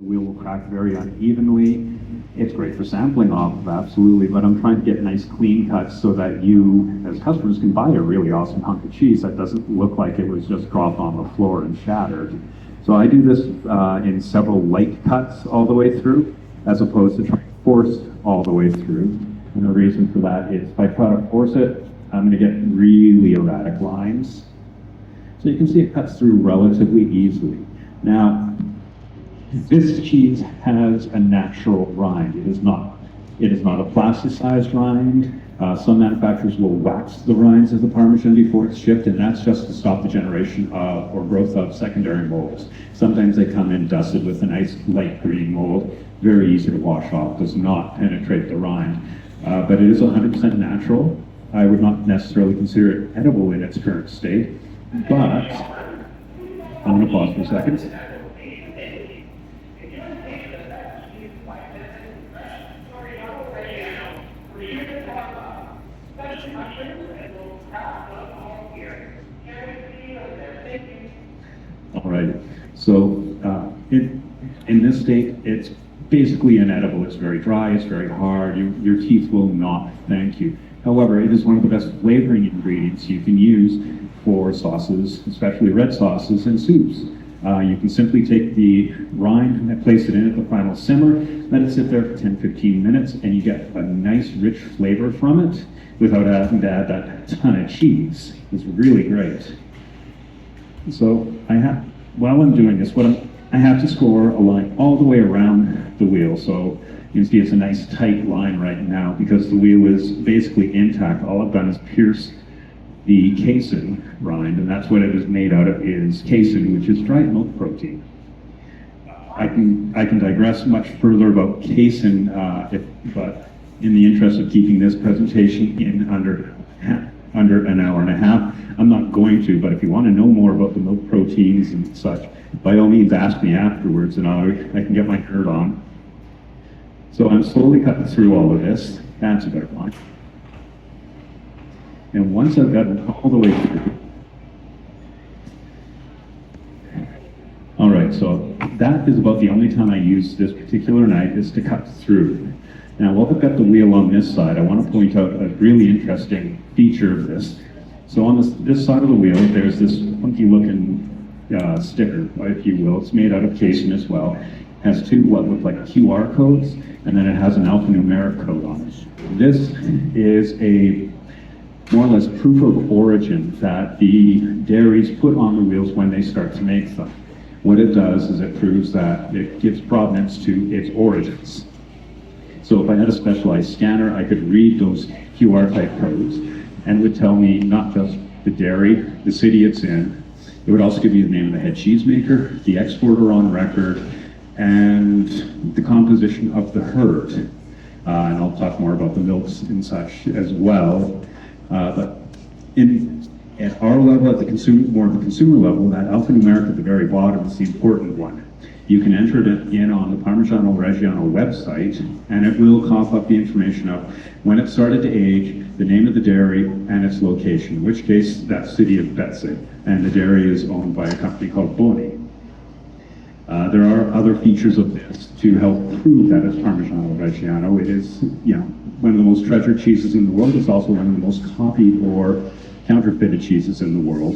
wheel will crack very unevenly. It's great for sampling off of, absolutely, but I'm trying to get nice clean cuts so that you, as customers, can buy a really awesome hunk of cheese that doesn't look like it was just dropped on the floor and shattered. So I do this in several light cuts all the way through, as opposed to trying to force all the way through. And the reason for that is if I try to force it, I'm going to get really erratic lines. So you can see it cuts through relatively easily. Now, this cheese has a natural rind. It is not a plasticized rind. Some manufacturers will wax the rinds of the Parmesan before it's shipped, and that's just to stop the generation of or growth of secondary molds. Sometimes they come in dusted with a nice light green mold, very easy to wash off, does not penetrate the rind. But it is 100% natural. I would not necessarily consider it edible in its current state, but I'm going to pause for a second. All right, so in this state, it's basically inedible. It's very dry, it's very hard. Your teeth will not thank you. However, it is one of the best flavoring ingredients you can use for sauces, especially red sauces and soups. You can simply take the rind and place it in at the final simmer, let it sit there for 10-15 minutes, and you get a nice rich flavor from it without having to add that ton of cheese. It's really great. So while I'm doing this, I have to score a line all the way around the wheel. So you can see it's a nice tight line right now because the wheel is basically intact. All I've done is pierce the casein rind, and that's what it is made out of, is casein, which is dried milk protein. I can digress much further about casein, but in the interest of keeping this presentation in under an hour and a half, I'm not going to, but if you want to know more about the milk proteins and such, by all means ask me afterwards and I can get my nerd on. So I'm slowly cutting through all of this. That's a better line. And once I've gotten all the way through, all right, so that is about the only time I use this particular knife is to cut through. Now, while I've got the wheel on this side, I want to point out a really interesting feature of this. So on this side of the wheel, there's this funky looking sticker, if you will. It's made out of casein as well. It has two what look like QR codes, and then it has an alphanumeric code on it. This is a more or less proof of origin that the dairies put on the wheels when they start to make them. What it does is it proves that it gives provenance to its origins. So if I had a specialized scanner, I could read those QR type codes, and it would tell me not just the dairy, the city it's in. It would also give you the name of the head cheesemaker, the exporter on record, and the composition of the herd. And I'll talk more about the milks and such as well. But at our level, at the consumer level, that alphanumeric at the very bottom is the important one. You can enter it in on the Parmigiano Reggiano website, and it will cough up the information of when it started to age, the name of the dairy, and its location, in which case that's City of Betsy, and the dairy is owned by a company called Boni. There are other features of this to help prove that it's Parmigiano Reggiano. It is, one of the most treasured cheeses in the world. It's also one of the most copied or counterfeited cheeses in the world.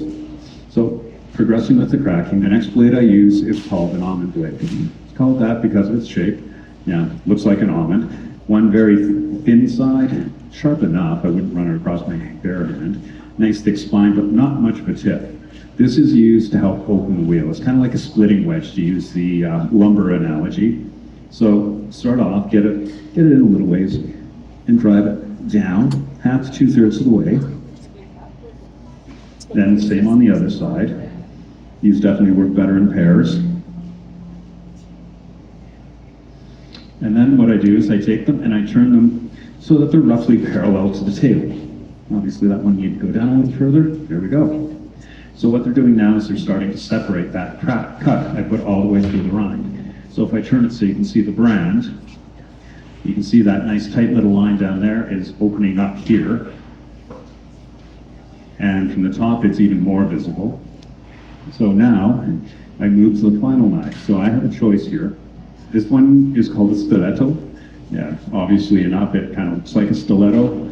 So, progressing with the cracking, the next blade I use is called an almond blade. It's called that because of its shape. Looks like an almond. One very thin side, sharp enough, I wouldn't run it across my bare hand. Nice thick spine, but not much of a tip. This is used to help open the wheel. It's kind of like a splitting wedge, to use the lumber analogy. So start off, get it in a little ways, and drive it down, half to 2/3 of the way. Then same on the other side. These definitely work better in pairs. And then what I do is I take them and I turn them so that they're roughly parallel to the table. Obviously that one needs to go down a little further. There we go. So what they're doing now is they're starting to separate that cut I put all the way through the rind. So if I turn it so you can see the brand, you can see that nice tight little line down there is opening up here. And from the top it's even more visible. So now I move to the final knife. So I have a choice here. This one is called a stiletto. Yeah, obviously enough, it kind of looks like a stiletto.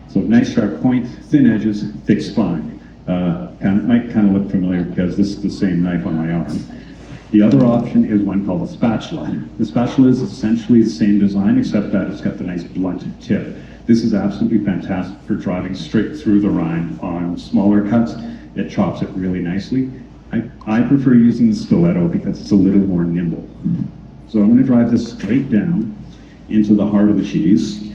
So nice sharp point, thin edges, thick spine. Might kind of look familiar because this is the same knife on my arm. The other option is one called a spatula. The spatula is essentially the same design, except that it's got the nice blunt tip. This is absolutely fantastic for driving straight through the rind on smaller cuts. It chops it really nicely. I prefer using the stiletto because it's a little more nimble. So I'm going to drive this straight down into the heart of the cheese.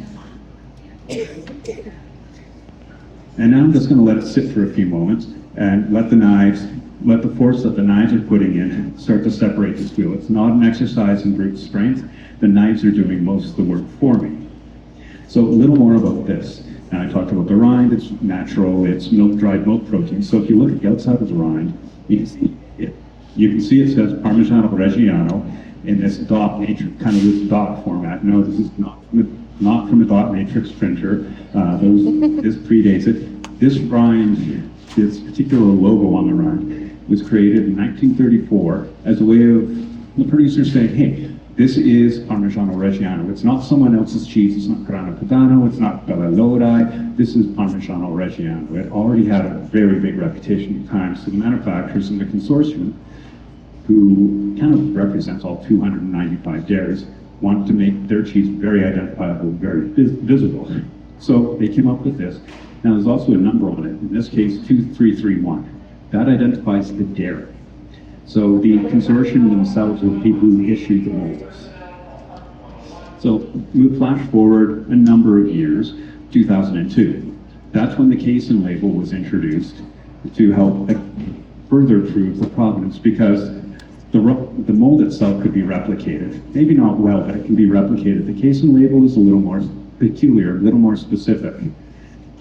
And now I'm just going to let it sit for a few moments and let the force that the knives are putting in start to separate this wheel. It's not an exercise in brute strength. The knives are doing most of the work for me. So a little more about this. And I talked about the rind. It's natural. It's dried milk protein. So if you look at the outside of the rind, you can see it says Parmigiano Reggiano in this dot matrix, kind of this dot format. No, this is not from a dot matrix printer. This predates it. This rind, this particular logo on the rind, was created in 1934 as a way of the producer saying, hey, this is Parmigiano Reggiano. It's not someone else's cheese. It's not Grana Padano. It's not Bella Lodi. This is Parmigiano Reggiano. It already had a very big reputation at the time. So the manufacturers in the consortium, who kind of represents all 295 dairies, wanted to make their cheese very identifiable, very visible. So they came up with this. Now there's also a number on it. In this case, 2331. That identifies the dairy. So the consortium themselves are the people who issued the molds. So we flash forward a number of years, 2002. That's when the casein label was introduced to help further prove the provenance, because the mold itself could be replicated. Maybe not well, but it can be replicated. The casein label is a little more peculiar, a little more specific.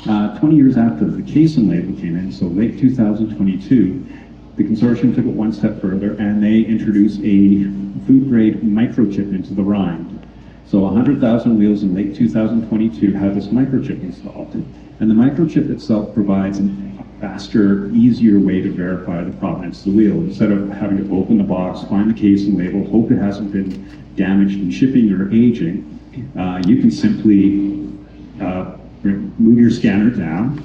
20 years after the casein label came in, so late 2022, the consortium took it one step further and they introduced a food-grade microchip into the rind. So 100,000 wheels in late 2022 had this microchip installed. And the microchip itself provides a faster, easier way to verify the provenance of the wheel. Instead of having to open the box, find the casein label, hope it hasn't been damaged in shipping or aging, you can simply move your scanner down,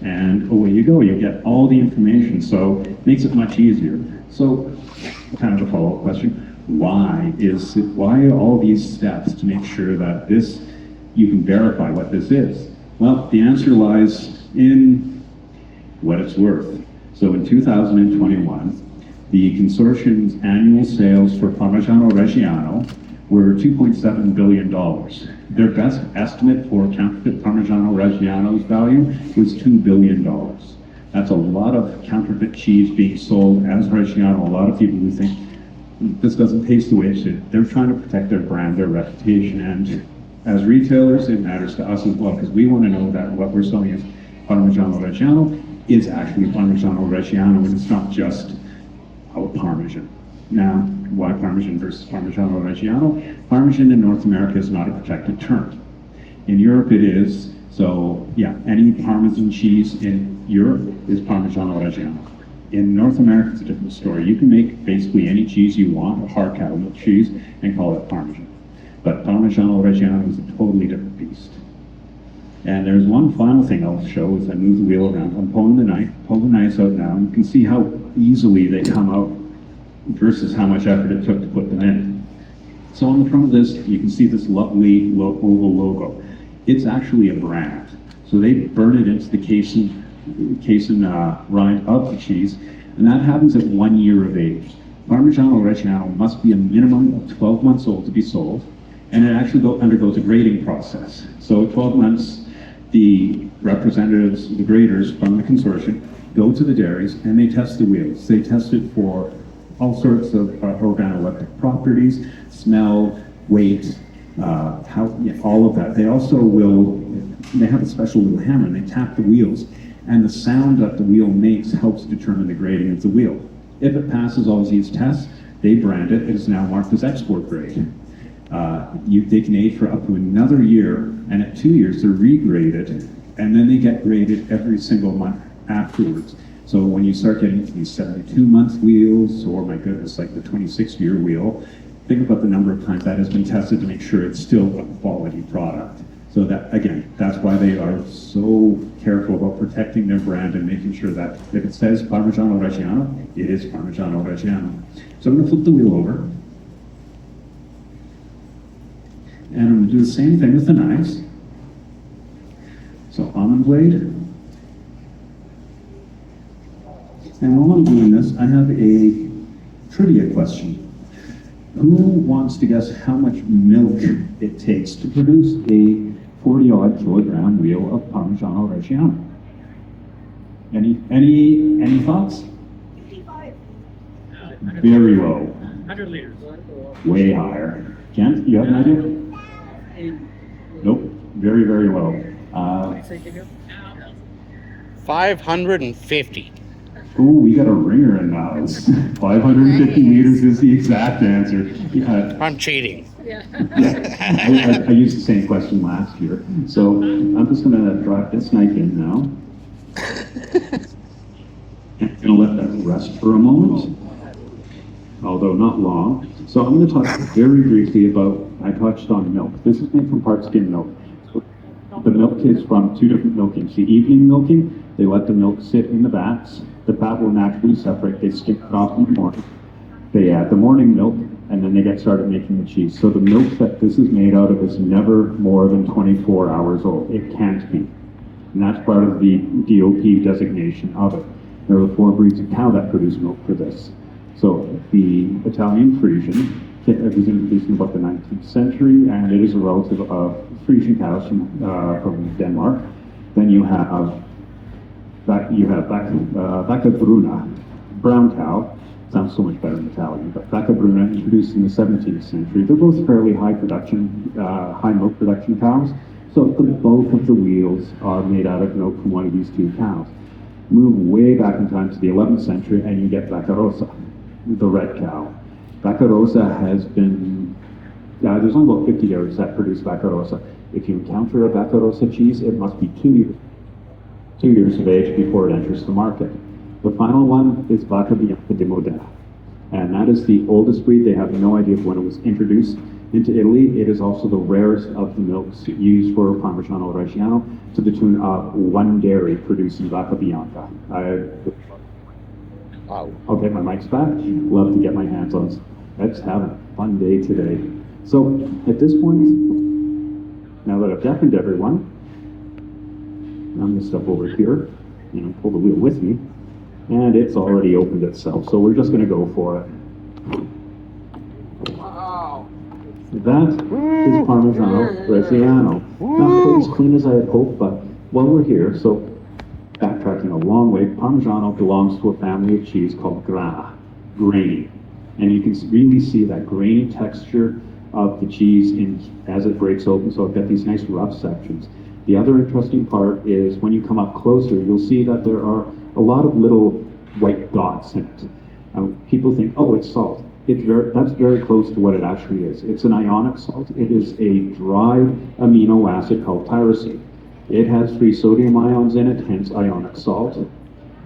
and away you go. You get all the information, so it makes it much easier. So, kind of the follow-up question: why all these steps to make sure that you can verify what this is? Well, the answer lies in what it's worth. So in 2021, the consortium's annual sales for Parmigiano Reggiano were $2.7 billion. Their best estimate for counterfeit Parmigiano Reggiano's value was $2 billion. That's a lot of counterfeit cheese being sold as Reggiano. A lot of people who think this doesn't taste the way it should. They're trying to protect their brand, their reputation, and as retailers, it matters to us as well, because we want to know that what we're selling is Parmigiano Reggiano is actually Parmigiano Reggiano, and it's not just our Parmesan. Now, why Parmesan versus Parmigiano Reggiano? Parmesan in North America is not a protected term. In Europe it is, so yeah, any Parmesan cheese in Europe is Parmigiano Reggiano. In North America it's a different story. You can make basically any cheese you want, a hard cattle milk cheese, and call it Parmesan. But Parmigiano Reggiano is a totally different beast. And there's one final thing I'll show as I move the wheel around. I'm pulling the knife, pull the knives out now, and you can see how easily they come out versus how much effort it took to put them in. So on the front of this, you can see this lovely oval logo. It's actually a brand. So they burn it into the casein rind of the cheese, and that happens at 1 year of age. Parmigiano Reggiano must be a minimum of 12 months old to be sold, and it actually undergoes a grading process. So at 12 months, the representatives, the graders from the consortium, go to the dairies and they test the wheels. They test it for all sorts of organoleptic properties, smell, weight, all of that. They also they have a special little hammer and they tap the wheels, and the sound that the wheel makes helps determine the grading of the wheel. If it passes all these tests, they brand it. It is now marked as export grade. They can age for up to another year, and at 2 years they're regraded, and then they get graded every single month afterwards. So when you start getting to these 72-month wheels, or my goodness, like the 26-year wheel, think about the number of times that has been tested to make sure it's still a quality product. So that, again, that's why they are so careful about protecting their brand and making sure that if it says Parmigiano Reggiano, it is Parmigiano Reggiano. So I'm going to flip the wheel over. And I'm going to do the same thing with the knives. So almond blade. And while I'm doing this, I have a trivia question. Who wants to guess how much milk it takes to produce a 40-odd kilogram wheel of Parmigiano Reggiano? Any thoughts? 55. Very low. 100 liters. Way higher. Kent, you have an idea? Nope. Very, very low. 550. Ooh, we got a ringer in that. 550 liters is the exact answer. I'm cheating. I used the same question last year. So I'm just going to drop this knife in now. I'm going to let that rest for a moment, although not long. So I'm going to talk very briefly about, I touched on milk. This is made from part skim milk. So the milk is from two different milkings. The evening milking, they let the milk sit in the vats. The fat will naturally separate. They skip it off in the morning. They add the morning milk, and then they get started making the cheese. So the milk that this is made out of is never more than 24 hours old. It can't be. And that's part of the DOP designation of it. There are 4 breeds of cow that produce milk for this. So the Italian Friesian was introduced in about the 19th century, and it is a relative of Friesian cows from Denmark. Then you have Vacca Bruna, brown cow. Sounds so much better in Italian, but Vacca Bruna, introduced in the 17th century. They're both fairly high milk production cows. So the bulk of the wheels are made out of milk from one of these 2 cows. Move way back in time to the 11th century, and you get Vacca Rossa, the red cow. Vacca Rossa has been, there's only about 50 dairies that produce Vacca Rossa. If you encounter a Vacca Rossa cheese, it must be 2 years of age before it enters the market. The final one is Vacca Bianca di Modena, and that is the oldest breed. They have no idea of when it was introduced into Italy. It is also the rarest of the milks used for Parmigiano Reggiano, to the tune of 1 dairy producing Vacca Bianca. Wow. Okay, my mic's back. Love to get my hands on some. Let's have a fun day today. So at this point, now that I've deafened everyone, I'm going to step over here and pull the wheel with me, and it's already opened itself, so we're just going to go for it. Wow. That is Parmigiano Reggiano. Not quite as clean as I had hoped, but while we're here, so backtracking a long way, Parmigiano belongs to a family of cheese called Grana, grainy. And you can really see that grainy texture of the cheese as it breaks open, so I've got these nice rough sections. The other interesting part is when you come up closer, you'll see that there are a lot of little white dots in it. People think, oh, it's salt. That's very close to what it actually is. It's an ionic salt. It is a dried amino acid called tyrosine. It has 3 sodium ions in it, hence ionic salt.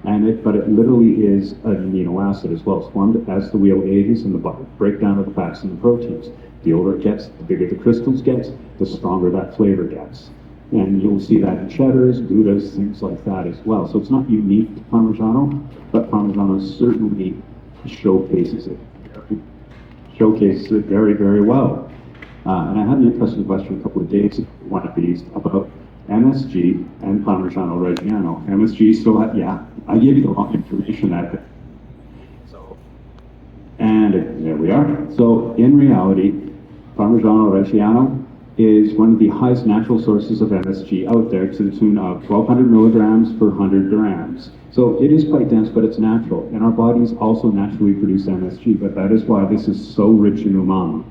But it literally is an amino acid as well. It's formed as the wheel ages in the breakdown of the fats and the proteins. The older it gets, the bigger the crystals get, the stronger that flavor gets. And you'll see that in cheddars, Goudas, things like that as well. So it's not unique to Parmigiano, but Parmigiano certainly showcases it very, very well. And I had an interesting question a couple of days ago, one of these, about MSG and Parmigiano Reggiano. MSG still I gave you the wrong information at it. And there we are. So in reality, Parmigiano Reggiano is one of the highest natural sources of MSG out there, to the tune of 1,200 milligrams per 100 grams. So it is quite dense, but it's natural. And our bodies also naturally produce MSG, but that is why this is so rich in umami.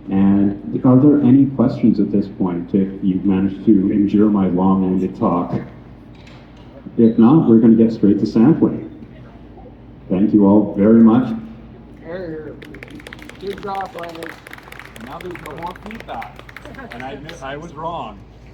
And are there any questions at this point, if you've managed to endure my long-winded talk? If not, we're going to get straight to sampling. Thank you all very much. Good job, Leonard. Now there's no more feedback. And I was wrong.